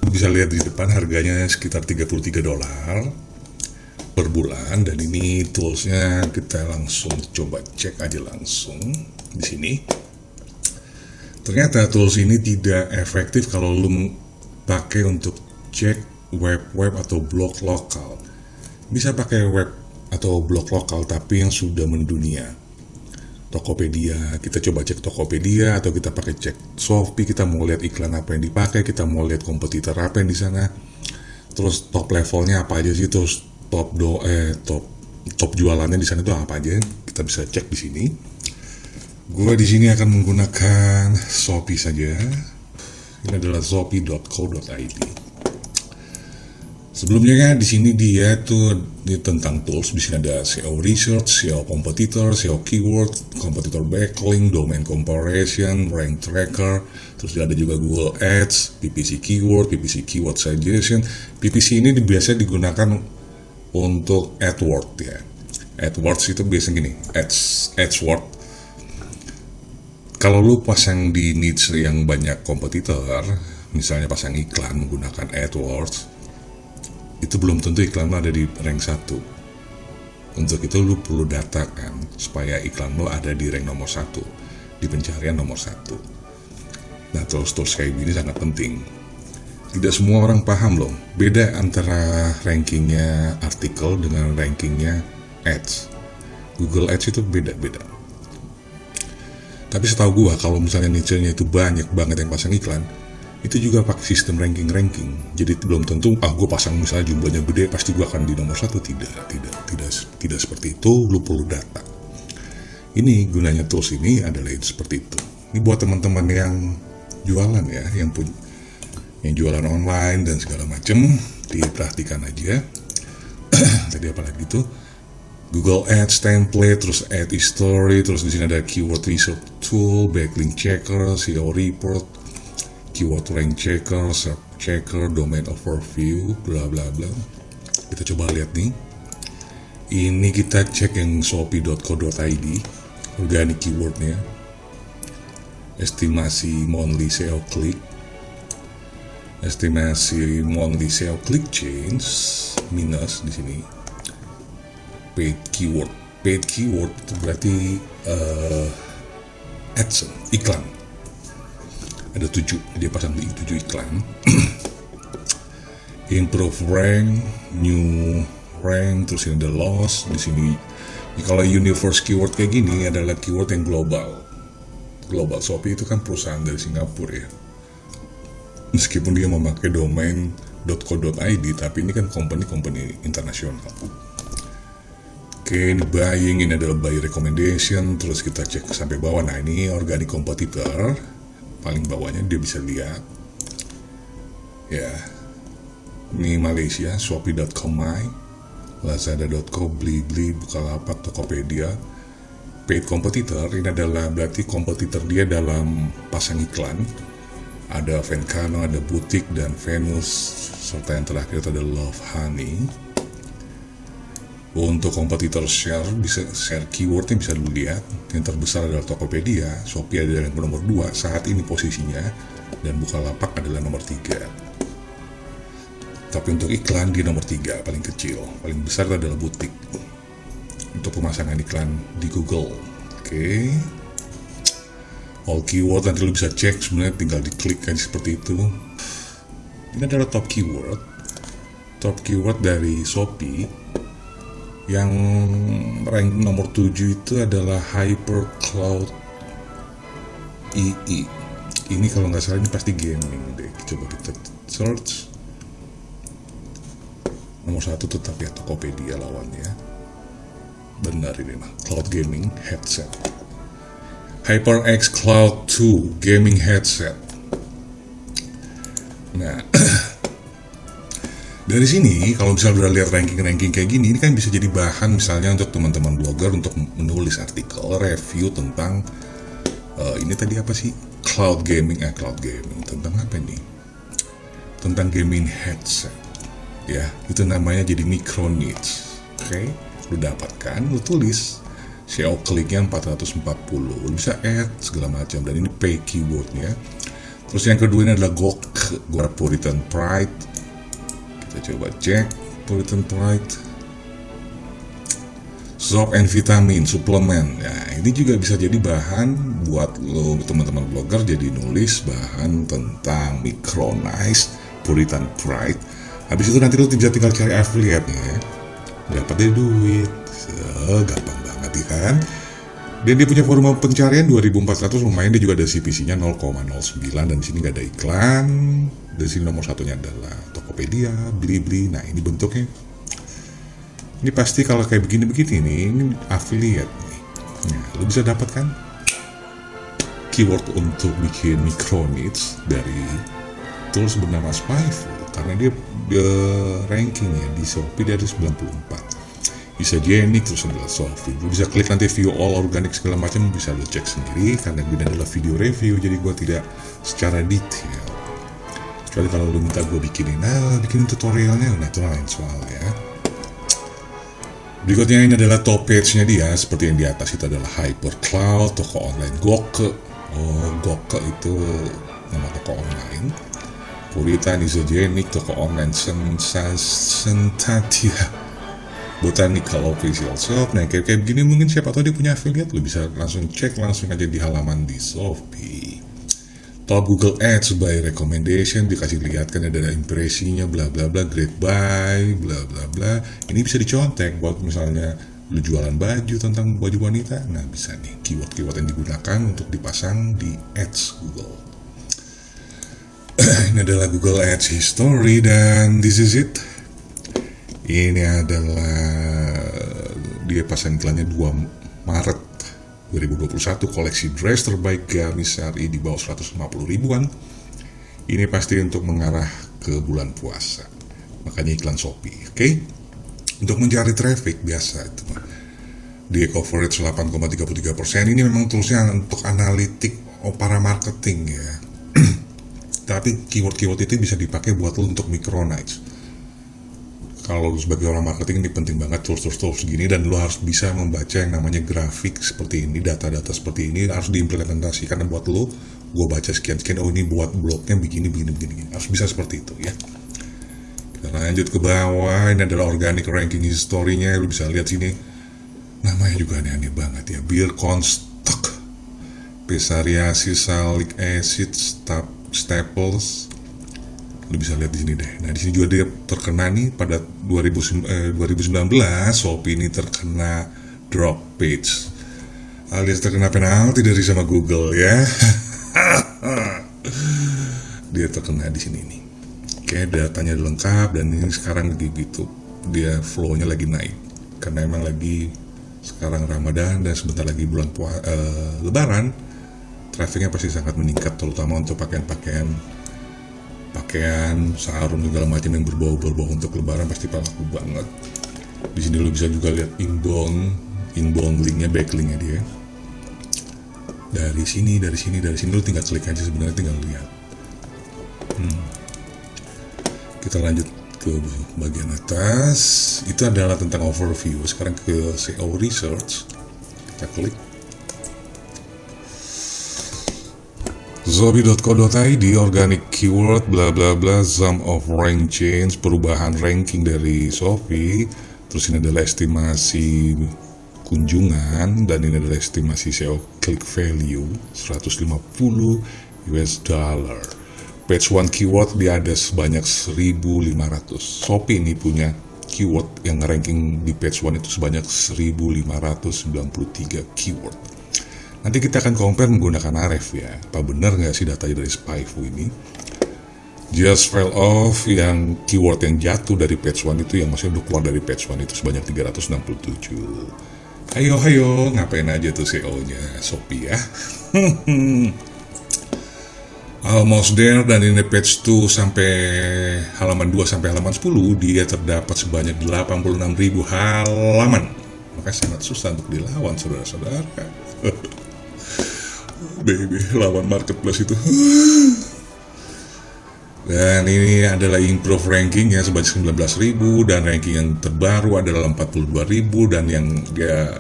Bisa lihat di depan harganya sekitar $33 per bulan, dan ini toolsnya kita langsung coba cek aja langsung di sini. Ternyata tools ini tidak efektif kalau lu pakai untuk cek web atau blog lokal. Bisa pakai web atau blog lokal tapi yang sudah mendunia. Tokopedia, kita coba cek Tokopedia, atau kita pakai cek Shopee, kita mau lihat iklan apa yang dipakai, kita mau lihat kompetitor apa yang di sana, terus top levelnya apa aja sih, terus top jualannya di sana itu apa aja, kita bisa cek di sini. Gue di sini akan menggunakan Shopee saja. Ini adalah shopee.co.id. Sebelumnya kan di sini dia tentang tools. Di sini ada SEO research, SEO competitor, SEO keyword, competitor backlink, domain comparison, rank tracker. Terus ada juga Google Ads, PPC keyword, PPC keyword suggestion. PPC ini biasa digunakan untuk AdWords ya. AdWords itu biasanya gini, AdWords. Kalau lu pasang di niche yang banyak kompetitor, misalnya pasang iklan menggunakan AdWords, itu belum tentu iklan lo ada di rank 1. Untuk itu lu perlu data kan, supaya iklan lo ada di rank nomor 1, di pencarian nomor 1. Nah, tools kayak gini sangat penting. Tidak semua orang paham loh, beda antara rankingnya artikel dengan rankingnya ads. Google Ads itu beda-beda. Tapi setahu gua kalau misalnya niche-nya itu banyak banget yang pasang iklan, itu juga pakai sistem ranking. Jadi belum tentu gue pasang misalnya jumlahnya gede pasti gue akan di nomor 1. Tidak seperti itu. Lu perlu data. Ini gunanya tools ini adalah seperti itu. Ini buat teman-teman yang jualan ya, yang jualan online dan segala macam, diperhatikan aja. Tadi apa lagi tuh? Google Ads template, terus Ad History, terus di sini ada keyword research tool, backlink checker, SEO report, keyword rank checker, search checker, domain overview, bla bla bla. Kita coba lihat nih. Ini kita cek yang shopee.co.id, organic keywordnya, estimasi monthly SEO click, estimasi monthly SEO click change minus di sini. Paid keyword itu berarti AdSense, iklan. Ada 7, dia pasang 7 iklan. Improve rank, new rank, terus ini ada loss di sini. Kalau universe keyword kayak gini adalah keyword yang global. Shopee itu kan perusahaan dari Singapura ya. Meskipun dia memakai domain .co.id, tapi ini kan company internasional. Oke, ini buying, ini adalah buy recommendation, terus kita cek sampai bawah. Nah, ini organic competitor, paling bawahnya dia bisa lihat. Ya, ini Malaysia, shopee.com.my, lazada.co, Blibli, Bukalapak, Tokopedia. Paid competitor, ini adalah berarti kompetitor dia dalam pasang iklan. Ada Venkano, ada Butik, dan Venus, serta yang terakhir itu ada Love Honey. Untuk kompetitor bisa share keywordnya bisa dulu lihat. Yang terbesar adalah Tokopedia, Shopee adalah yang nomor 2 saat ini posisinya, dan Bukalapak adalah nomor 3. Tapi untuk iklan di nomor 3 paling kecil, paling besar adalah Butik untuk pemasangan iklan di Google. Oke. All keyword nanti lu bisa cek, sebenarnya tinggal diklik aja seperti itu. Ini adalah top keyword dari Shopee. Yang rank nomor 7 itu adalah Hyper Cloud EE. Ini kalau nggak salah ini pasti gaming deh. Coba kita search. Nomor 1 tetap ya Tokopedia lawannya. Benar ini mah, Cloud Gaming Headset. HyperX Cloud 2 Gaming Headset. Nah, dari sini kalau misalnya udah lihat ranking kayak gini, ini kan bisa jadi bahan misalnya untuk teman-teman blogger untuk menulis artikel review tentang ini tadi apa sih, cloud gaming tentang apa nih, tentang gaming headset ya, itu namanya jadi micro niche. Oke, lu dapatkan, lu tulis SEO kliknya 440, lu bisa add segala macam, dan ini pay keywordnya. Terus yang kedua ini adalah GOK, Puritan Pride. Kita coba cek Puritan Pride. Soap and vitamin suplemen. Nah, ini juga bisa jadi bahan buat lo teman-teman blogger, jadi nulis bahan tentang micronized Puritan Pride. Habis itu nanti lo bisa tinggal cari affiliate-nya ya. Dapat deh duit. Gampang banget ya kan. Dan dia punya volume pencarian 2400, lumayan. Dia juga ada CPC-nya 0,09 dan di sini nggak ada iklan. Di sini nomor satunya adalah Tokopedia, Blibli. Nah, ini bentuknya. Ini pasti kalau kayak begini-begini nih, ini affiliate nih. Nah, lo bisa dapatkan keyword untuk bikin micro-niche dari tools bernama Spyful. Karena dia rankingnya di Shopee dari 94. Bisa Isogenic, terus adalah Shopee. Lo bisa klik nanti view all organic segala macam, bisa lo cek sendiri. Karena ini adalah video review, jadi gue tidak secara detail. Kecuali kalau lo minta gue bikinin tutorialnya, nah itu lain soal ya. Berikutnya ini adalah top page-nya dia, seperti yang di atas itu adalah Hypercloud, toko online Goke. Goke itu nama toko online. Puritan, Isogenic, toko online Sentatia, Botanical Official Shop. Nah kayak begini mungkin siapa tahu dia punya affiliate, lo bisa langsung cek langsung aja di halaman di Shopee. Top Google Ads by recommendation, dikasih lihat kan ada impresinya bla bla bla, great buy bla bla bla. Ini bisa dicontek buat misalnya lu jualan baju tentang baju wanita. Nah bisa nih keyword-keyword yang digunakan untuk dipasang di ads Google. Ini adalah Google Ads history dan this is it. Ini adalah dia pasang iklannya 2 Maret 2021, koleksi dress terbaik gamis syari di bawah 150 ribuan. Ini pasti untuk mengarah ke bulan puasa, makanya iklan Shopee. Oke? Untuk mencari traffic biasa itu dia coverage 8,33%. Ini memang toolsnya untuk analitik para marketing ya. Tapi keyword-keyword itu bisa dipakai buat lo untuk micro-niche. Kalau sebagai orang marketing ini penting banget tools gini, dan lo harus bisa membaca yang namanya grafik seperti ini, data-data seperti ini harus diimplementasikan buat lo. Gue baca sekian, oh ini buat blognya begini, harus bisa seperti itu ya. Kita lanjut ke bawah, ini adalah organic ranking history-nya, lo bisa lihat sini. Namanya juga aneh-aneh banget ya, Beer Construct, Pesariasis Salic Acid, Staples. Lu bisa lihat di sini deh. Nah, di sini juga dia terkena nih pada 2019 Shopee ini terkena drop page. Alias terkena penalti dari sama Google ya. Dia terkena di sini nih. Oke, datanya lengkap dan ini sekarang gitu. Dia flow-nya lagi naik. Karena emang lagi sekarang Ramadan dan sebentar lagi bulan Lebaran. Trafficnya pasti sangat meningkat, terutama untuk pakaian sarung segala macam yang berbau untuk lebaran pasti laku banget. Di sini lo bisa juga lihat inbound linknya, backlinknya dia. Dari sini lo tinggal klik aja, sebenarnya tinggal lihat. Kita lanjut ke bagian atas. Itu adalah tentang overview. Sekarang ke SEO research. Kita klik. Zobi.co.id, organic keyword bla bla bla, sum of rank change, perubahan ranking dari Shopee. Terus ini adalah estimasi kunjungan dan ini adalah estimasi SEO click value 150 US dollar. Page 1 keyword dia ada sebanyak 1500. Shopee ini punya keyword yang ranking di page 1 itu sebanyak 1593 keyword. Nanti kita akan compare menggunakan Ahrefs ya. Apa benar nggak sih datanya dari Spyful ini? Just fell off, yang keyword yang jatuh dari page 1 itu, yang maksudnya udah keluar dari page 1 itu sebanyak 367. Hayo, ngapain aja tuh SEO-nya Shopee ya? Almost there, dan ini page 2 sampai halaman 2 sampai halaman 10 dia terdapat sebanyak 86.000 halaman. Makanya sangat susah untuk dilawan saudara-saudara. Baby, lawan marketplace itu. Dan ini adalah improve ranking ya sebanyak 19.000, dan ranking yang terbaru adalah 42.000, dan yang dia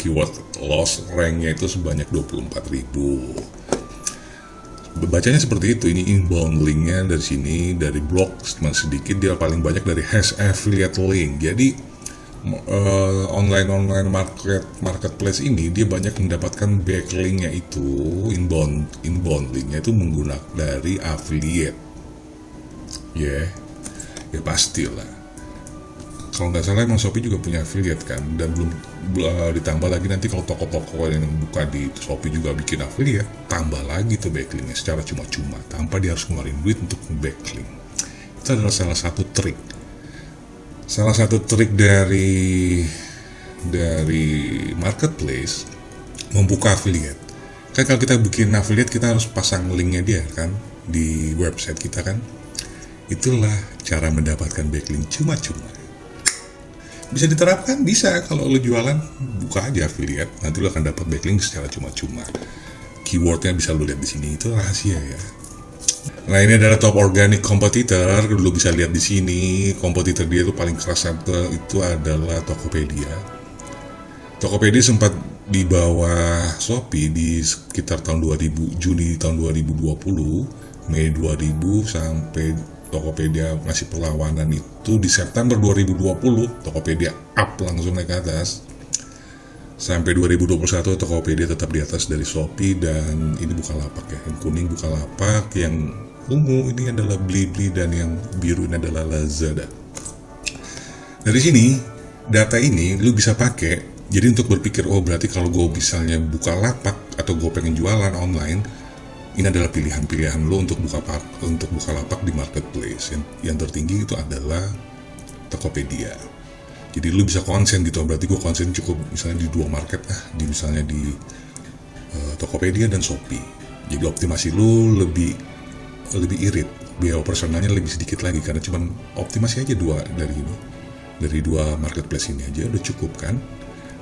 keyword loss ranknya itu sebanyak 24.000. Bacanya seperti itu. Ini inbound linknya dari sini, dari blog sedikit, dia paling banyak dari has affiliate link. Jadi online marketplace ini dia banyak mendapatkan backlinknya itu, inbound linknya itu menggunakan dari affiliate. Ya pastilah. Kalau nggak salah emang Shopee juga punya affiliate kan, dan belum ditambah lagi nanti kalau toko-toko yang buka di Shopee juga bikin affiliate, tambah lagi tuh backlinknya secara cuma-cuma tanpa dia harus ngeluarin duit untuk backlink. Itu adalah salah satu trik dari marketplace membuka affiliate. Kan kalau kita bikin affiliate kita harus pasang linknya dia kan di website kita kan. Itulah cara mendapatkan backlink cuma-cuma. Bisa diterapkan, bisa. Kalau lo jualan, buka aja affiliate, nanti lo akan dapat backlink secara cuma-cuma. Keywordnya bisa lo lihat di sini, itu rahasia ya. Nah, ini adalah top organic competitor. Lo bisa lihat di sini, kompetitor dia itu paling keras itu adalah Tokopedia. Tokopedia sempat di bawah Shopee di sekitar tahun 2000, Juni tahun 2020, Mei 2000 sampai Tokopedia masih perlawanan itu di September 2020 Tokopedia up langsung naik ke atas sampai 2021 Tokopedia tetap di atas dari Shopee, dan ini Bukalapak ya, yang kuning Bukalapak, yang ungu ini adalah Blibli, dan yang biru ini adalah Lazada. Dari sini data ini lu bisa pakai jadi untuk berpikir, oh berarti kalau gue misalnya Bukalapak atau gue pengen jualan online, ini adalah pilihan-pilihan lo untuk buka lapak di marketplace. Yang tertinggi itu adalah Tokopedia. Jadi lo bisa konsen gitu, berarti gue konsen cukup misalnya di dua market misalnya di Tokopedia dan Shopee. Jadi optimasi lo lebih irit, biaya operasionalnya lebih sedikit lagi karena cuma optimasi aja dari dua marketplace ini aja udah cukup kan,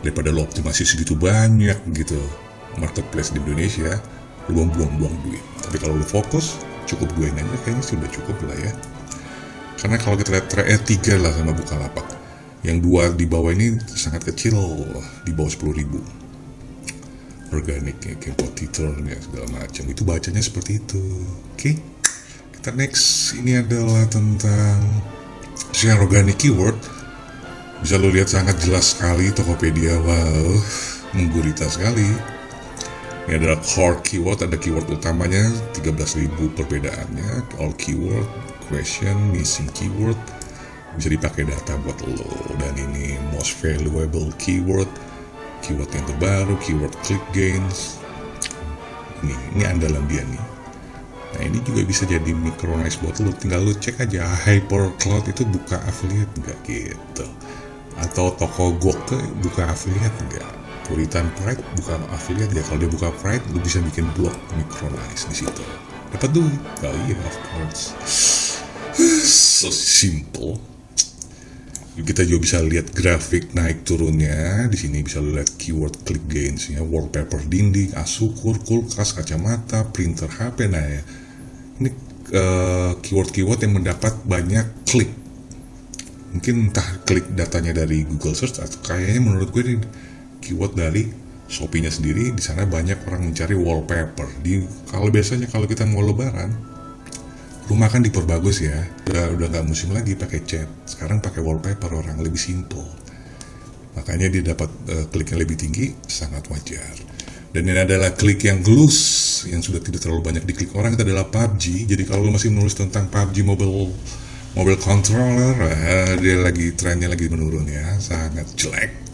daripada lo optimasi segitu banyak gitu marketplace di Indonesia, lu buang-buang duit. Tapi kalau lu fokus, cukup dua ini aja kayaknya sudah cukup lah ya. Karena kalau kita lihat tiga lah sama Bukalapak, yang dua di bawah ini sangat kecil, di bawah 10.000. Organik ya, competitor ya segala macam. Itu bacanya seperti itu. Oke. Kita next, ini adalah tentang share organic keyword. Bisa lu lihat sangat jelas sekali Tokopedia, wow, menggurita sekali. Ini adalah core keyword, ada keyword utamanya 13.000 perbedaannya, all keyword, question, missing keyword, bisa dipakai data buat lo. Dan ini most valuable keyword yang terbaru, keyword click gains. Ini andalan dia nih. Nah ini juga bisa jadi micronize buat lo, tinggal lo cek aja Hypercloud itu buka affiliate nggak gitu, atau toko Gok buka affiliate nggak. Puritan Pride buka affiliate ya, kalau dia buka Pride lu bisa bikin blog micronize di situ, dapat duit. Oh iya, of course. So simple. Kita juga bisa lihat grafik naik turunnya. Di sini bisa lihat keyword click gains ya, wallpaper dinding, asukur, kulkas, kacamata, printer HP. Nah ya, ini keyword yang mendapat banyak klik. Mungkin entah klik datanya dari Google Search atau kayaknya menurut gue ini keyword dari Shopee-nya sendiri. Di sana banyak orang mencari wallpaper. Kalau biasanya kalau kita mau lebaran, rumah kan diperbagus ya. Udah nggak musim lagi pakai cat. Sekarang pakai wallpaper, orang lebih simple. Makanya dia dapat kliknya lebih tinggi, sangat wajar. Dan ini adalah klik yang loose, yang sudah tidak terlalu banyak diklik orang, itu adalah PUBG. Jadi kalau masih menulis tentang PUBG mobile controller, dia trennya lagi menurun ya, sangat jelek.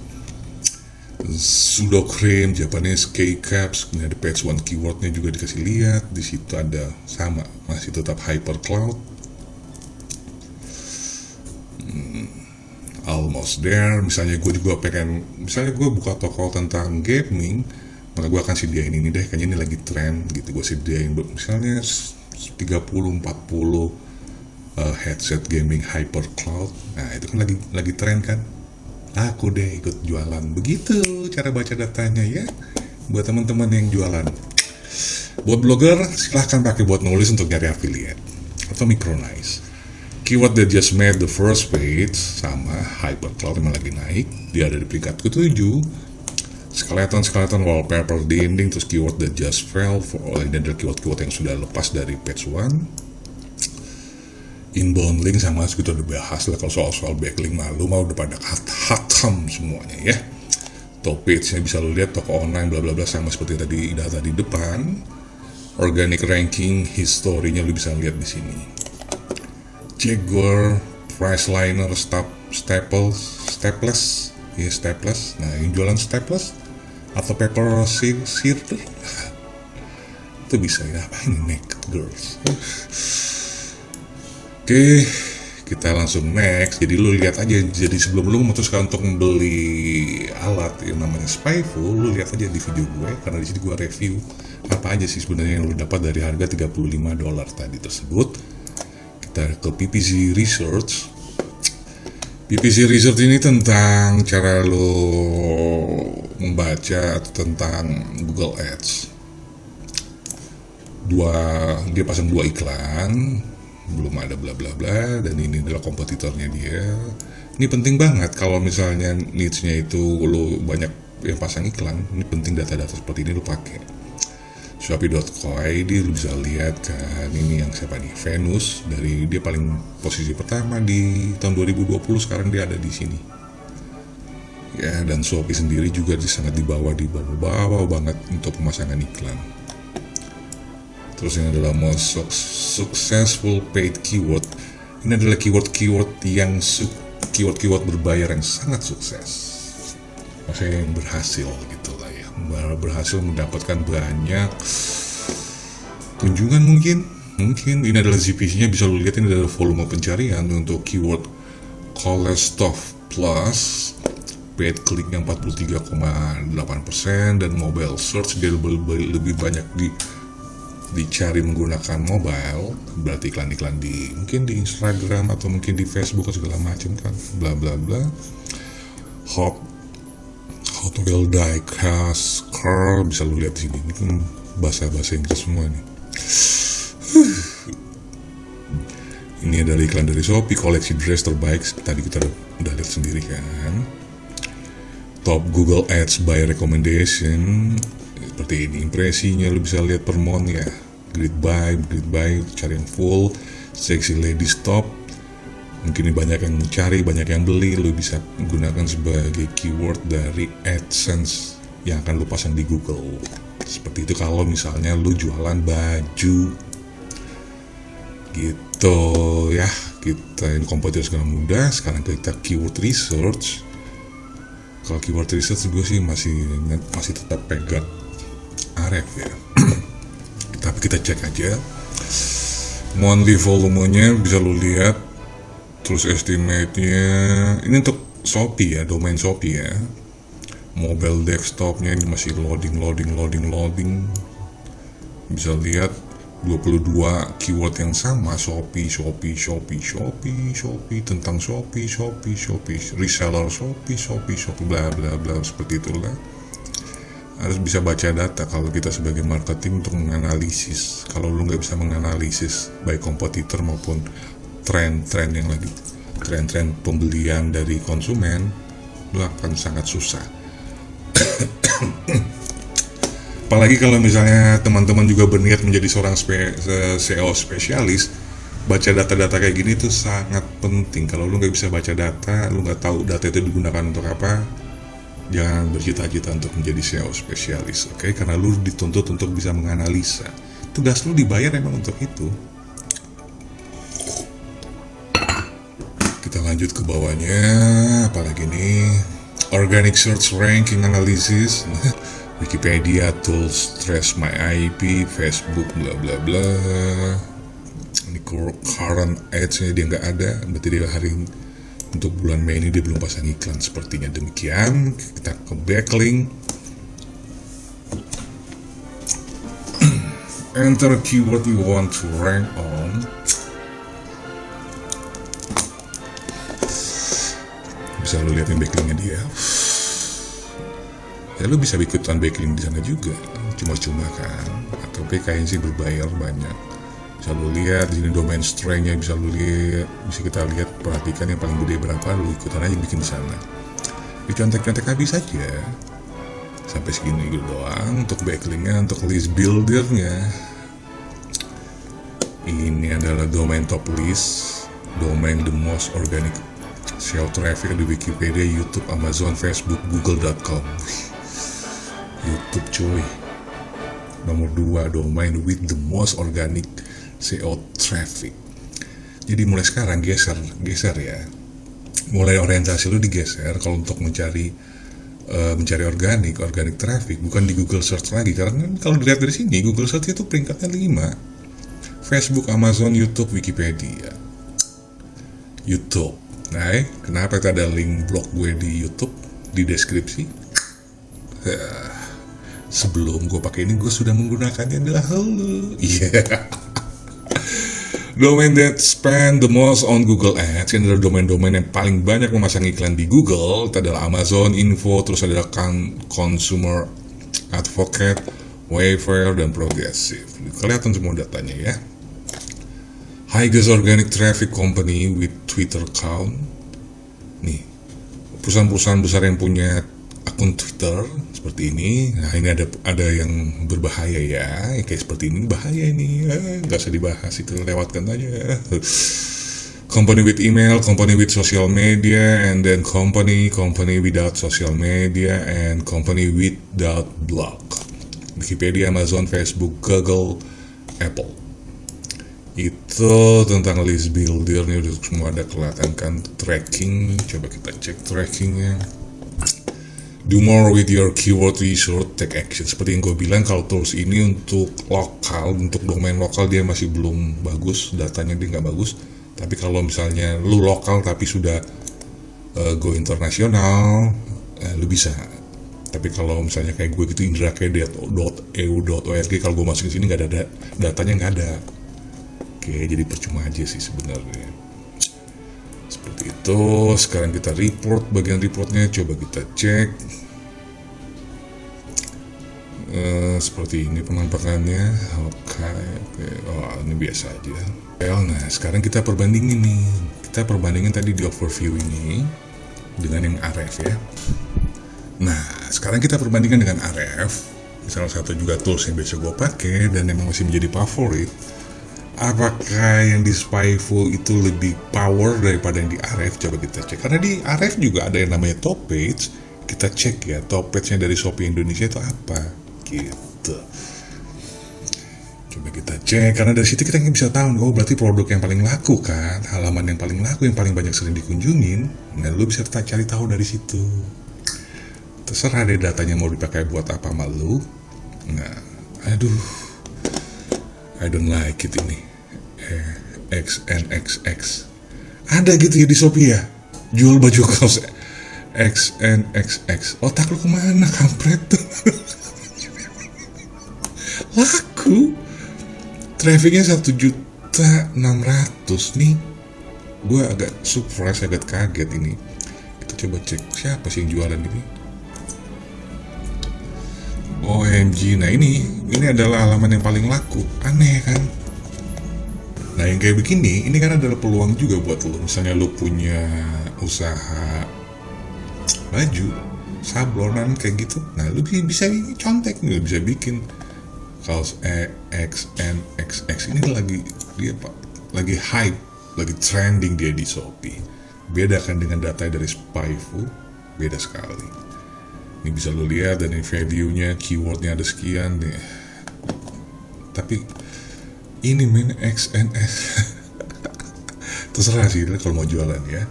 Sudocrem, Japanese keycaps, kemudian ada patch one keywordnya juga dikasih lihat. Di situ ada sama, masih tetap Hypercloud, almost there. Misalnya gue juga misalnya gue buka toko tentang gaming, maka gue akan sediain ini deh, kayaknya ini lagi trend gitu. Gue sediain misalnya 30-40 headset gaming Hypercloud. Nah itu kan lagi trend kan, aku deh ikut jualan. Begitu cara baca datanya ya, buat teman-teman yang jualan. Buat blogger, silahkan pakai buat nulis untuk nyari affiliate atau micronize. Keyword that just made the first page sama Hypercloud memang lagi naik, dia ada di peringkat ke-7. skeleton wallpaper dinding, terus keyword that just fell, ini adalah keyword yang sudah lepas dari page 1. Inbound link sama kita udah bahas lah, kalau soal backlink malu mau udah pada hatam semuanya ya. Top page-nya bisa lo lihat, toko online bla bla bla sama seperti tadi data di depan. Organic ranking historinya lo bisa lihat di sini. Jaguar, Priceliner, Staples. Nah, yang jualan Staples atau paper circle itu bisa ya. Apa ini neck girls? Oke, kita langsung next. Jadi lu lihat aja. Jadi sebelum lu memutuskan untuk membeli alat yang namanya Spyful, lu lihat aja di video gue, karena di sini gue review apa aja sih sebenarnya yang lu dapat dari harga $35 tadi tersebut. Kita ke PPC Research. PPC Research ini tentang cara lo membaca tentang Google Ads. Dia pasang 2 iklan, belum ada bla bla bla, dan ini adalah kompetitornya dia. Ini penting banget kalau misalnya niche-nya itu lo banyak yang pasang iklan. Ini penting data-data seperti ini lo pakai. Shopee.co.id lo bisa lihat kan, ini yang siapa nih, Venus, dari dia paling posisi pertama di tahun 2020, sekarang dia ada di sini ya. Dan Shopee sendiri juga sangat di bawah banget untuk pemasangan iklan. Terus ini adalah most successful paid keyword. Ini adalah keyword yang berbayar yang sangat sukses. Maksudnya yang berhasil gitu lah ya. Berhasil mendapatkan banyak kunjungan mungkin. Ini adalah ZPC-nya, bisa lu lihat ini adalah volume pencarian untuk keyword cholesterol plus. Paid click yang 43,8%, dan mobile search dia lebih banyak dicari menggunakan mobile, berarti iklan-iklan mungkin di Instagram atau mungkin di Facebook atau segala macam kan, bla bla bla. Hot wheel diecast car, bisa lu lihat sini. Ini kan bahasa Inggris semua nih. Ini adalah iklan dari Shopee, koleksi dress terbaik, tadi kita udah lihat sendiri kan. Top Google Ads by recommendation, seperti ini impresinya, lu bisa lihat per month ya. Grid by, cari yang full. Sexy ladies top, mungkin ini banyak yang cari, banyak yang beli. Lu bisa gunakan sebagai keyword dari AdSense yang akan lu pasang di Google. Seperti itu kalau misalnya lu jualan baju gitu ya. Kita ini komputer sekarang mudah. Sekarang kita keyword research. Kalau keyword research gue sih masih tetap pegang Aref ya. Tapi kita cek aja monthly volumenya, bisa lu lihat. Terus estimate-nya ini untuk Shopee ya, domain Shopee ya. Mobile desktopnya ini masih loading. Bisa lihat 22 keyword yang sama, Shopee, tentang Shopee, reseller Shopee, bla bla bla, seperti itulah. Harus bisa baca data kalau kita sebagai marketing untuk menganalisis. Kalau lu nggak bisa menganalisis baik kompetitor maupun tren yang lagi, tren pembelian dari konsumen, lu akan sangat susah. Apalagi kalau misalnya teman-teman juga berniat menjadi seorang SEO spesialis, baca data-data kayak gini tuh sangat penting. Kalau lu nggak bisa baca data, lu nggak tahu data itu digunakan untuk apa, jangan bercita-cita untuk menjadi SEO spesialis, oke? Karena lu dituntut untuk bisa menganalisa. Tugas lu dibayar emang untuk itu. Kita lanjut ke bawahnya, apalagi nih? Organic Search Ranking Analysis, Wikipedia, Tools, Trace My IP, Facebook, bla bla bla. Ini current ads-nya dia nggak ada, berarti dia hari untuk bulan Mei ini dia belum pasang iklan, sepertinya demikian. Kita ke backlink. Enter keyword you want to rank on. Bisa lu lihat backlinknya dia. Ya lu bisa ikutan backlink di sana juga, cuma-cuma kan. Atau kayaknya sih berbayar banyak. Bisa lu lihat di sini domain strength-nya, bisa lu lihat, bisa kita lihat, perhatikan yang paling gede berapa, lu ikutan aja bikin di sana. Dicontek-contek habis saja. Sampai segini gitu doang untuk backlinknya. Untuk list buildernya, ini adalah domain top list, domain the most organic SEO traffic di Wikipedia, YouTube, Amazon, Facebook, Google.com. YouTube cuy, nomor 2 domain with the most organic SEO traffic. Jadi mulai sekarang geser ya, mulai orientasi lu digeser. Kalau untuk mencari organic traffic bukan di Google Search lagi, karena kalau dilihat dari sini Google Search itu peringkatnya 5, Facebook, Amazon, YouTube, Wikipedia. YouTube, nah kenapa itu ada link blog gue di YouTube di deskripsi. Sebelum gue pakai ini gue sudah menggunakannya dahulu. Domain that spend the most on Google Ads, ini adalah domain-domain yang paling banyak memasang iklan di Google. Itu adalah Amazon, Info, terus ada Consumer Advocate, Wayfair, dan Progressive. Kelihatan semua datanya ya. Highest Organic Traffic Company with Twitter account. Nih, perusahaan-perusahaan besar yang punya akun Twitter seperti ini. Nah, ini ada yang berbahaya ya, kayak seperti ini bahaya ini, nggak usah dibahas, itu lewatkan aja. Company with email, company with social media, and then company without social media, and company without blog. Wikipedia, Amazon, Facebook, Google, Apple. Itu tentang list builder nih, udah semua ada kelihatan kan. Tracking, coba kita cek trackingnya. Do more with your keyword research, take action. Seperti yang gue bilang, kalau tools ini untuk lokal, untuk domain lokal dia masih belum bagus, datanya dia nggak bagus. Tapi kalau misalnya lu lokal tapi sudah go internasional, lu bisa. Tapi kalau misalnya kayak gue gitu, indrake.eu.org, kalau gue masukin sini nggak ada datanya, nggak ada. Oke, jadi percuma aja sih sebenarnya. Seperti itu. Sekarang kita report, bagian reportnya coba kita cek. Seperti ini penampakannya. Oke. Oh, ini biasa aja. Nah, sekarang kita perbandingin nih. Kita perbandingin tadi di overview ini dengan yang Ahrefs ya. Nah, sekarang kita perbandingkan dengan Ahrefs. Salah satu juga tools yang biasa gue pakai dan memang masih menjadi favorit. Apakah yang di Spyful itu lebih power daripada yang di Ahrefs? Coba kita cek. Karena di Ahrefs juga ada yang namanya top page. Kita cek ya, top page-nya dari Shopee Indonesia itu apa gitu. Coba kita cek, karena dari situ kita bisa tahu, oh berarti produk yang paling laku kan, halaman yang paling laku, yang paling banyak sering dikunjungin. Nah, lu bisa cari tahu dari situ. Terserah deh datanya mau dipakai buat apa sama lu. Nah, aduh, I don't like it ini. XNXX. Ada gitu ya di Shopee ya, jual baju kaos XNXX. Otak lu kemana kampret tuh? Laku. Trafficnya 1.600.000 nih. Gue agak surprise, agak kaget ini. Kita coba cek siapa sih yang jualan ini. OMG. Nah ini adalah halaman yang paling laku. Aneh kan? Nah yang kayak begini, ini kan adalah peluang juga buat lo. Misalnya lo punya usaha baju, sablonan kayak gitu. Nah lo bisa contek nih, lo bisa bikin kaos XNXX ini lagi hype, lagi trending dia di Shopee. Beda kan dengan data dari Spyful, beda sekali. Ini bisa lo lihat, dan ini value-nya, keywordnya ada sekian nih. Tapi ini XNS terserah sih kalau mau jualan ya.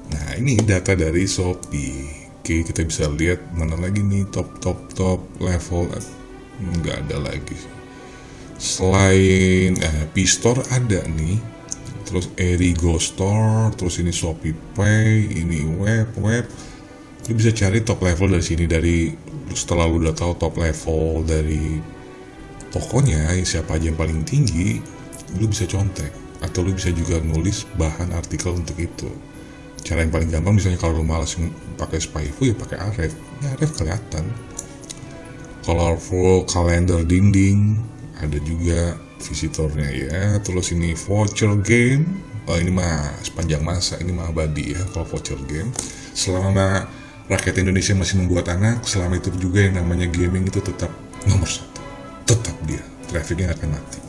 Nah ini data dari Shopee. Oke, kita bisa lihat mana lagi nih top level. Nggak ada lagi. Selain P-Store ada nih, terus Erigo Store, terus ini Shopee Pay, ini web. Lu bisa cari top level dari sini, setelah lu udah tahu top level dari tokonya siapa aja yang paling tinggi, lu bisa contek, atau lu bisa juga nulis bahan artikel untuk itu. Cara yang paling gampang, misalnya kalau lu malas pakai Spyful ya pakai Ahrefs. Ahrefs kelihatan. Colorful kalender dinding ada juga visitornya ya. Terus ini voucher game. Oh ini mah sepanjang masa, ini mah abadi ya kalau voucher game. Selama rakyat Indonesia masih membuat anak, selama itu juga yang namanya gaming itu tetap nomor satu. Tetap dia, trafficnya akan mati.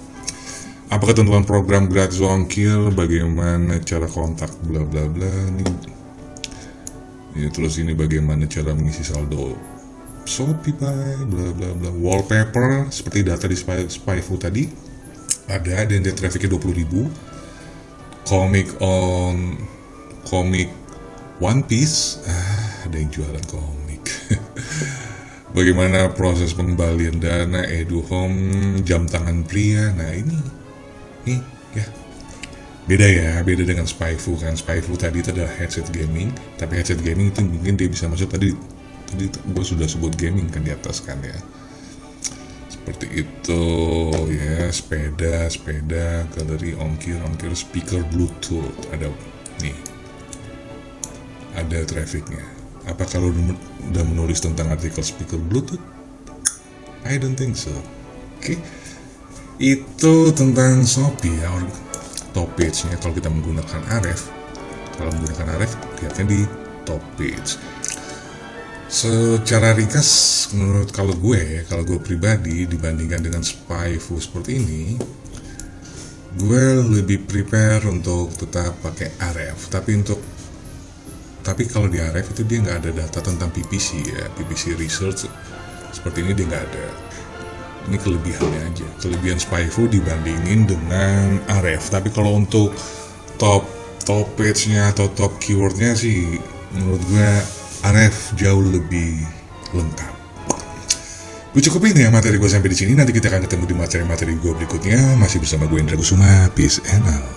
Apa ketentuan program gratis ongkir, bagaimana cara kontak, bla bla bla. Ini terus ini bagaimana cara mengisi saldo Shopee, bla bla bla. Wallpaper seperti data di Spyfu tadi ada, dan dia trafficnya 20.000. Komik One Piece, ada yang jualan komik. Bagaimana proses pengembalian dana, Eduhome, jam tangan pria. Nah ini ya beda dengan Spyfu kan. Spyfu tadi itu adalah headset gaming, tapi headset gaming itu mungkin dia bisa masuk tadi gue sudah sebut gaming kan di atas kan ya, seperti itu ya. Sepeda, galeri ongkir, speaker Bluetooth, ada trafficnya. Apa kalau udah menulis tentang artikel speaker Bluetooth? I don't think so. Oke. Itu tentang Shopee ya, top page-nya kalau kita menggunakan RF. Kalau menggunakan RF, lihatnya di top page. Secara ringkas, menurut kalau gue pribadi dibandingkan dengan Spyfu seperti ini, gue lebih prepare untuk tetap pakai RF. Tapi kalau di RF itu dia nggak ada data tentang PPC ya, PPC research seperti ini dia nggak ada. Ini kelebihannya aja, kelebihan Spyfu dibandingin dengan RF. Tapi kalau untuk top page-nya atau top keyword-nya sih, menurut gue RF jauh lebih lengkap. Gue cukupin ya materi gue sampai di sini. Nanti kita akan ketemu di materi-materi gue berikutnya. Masih bersama gue Indra Kusuma. Peace and out.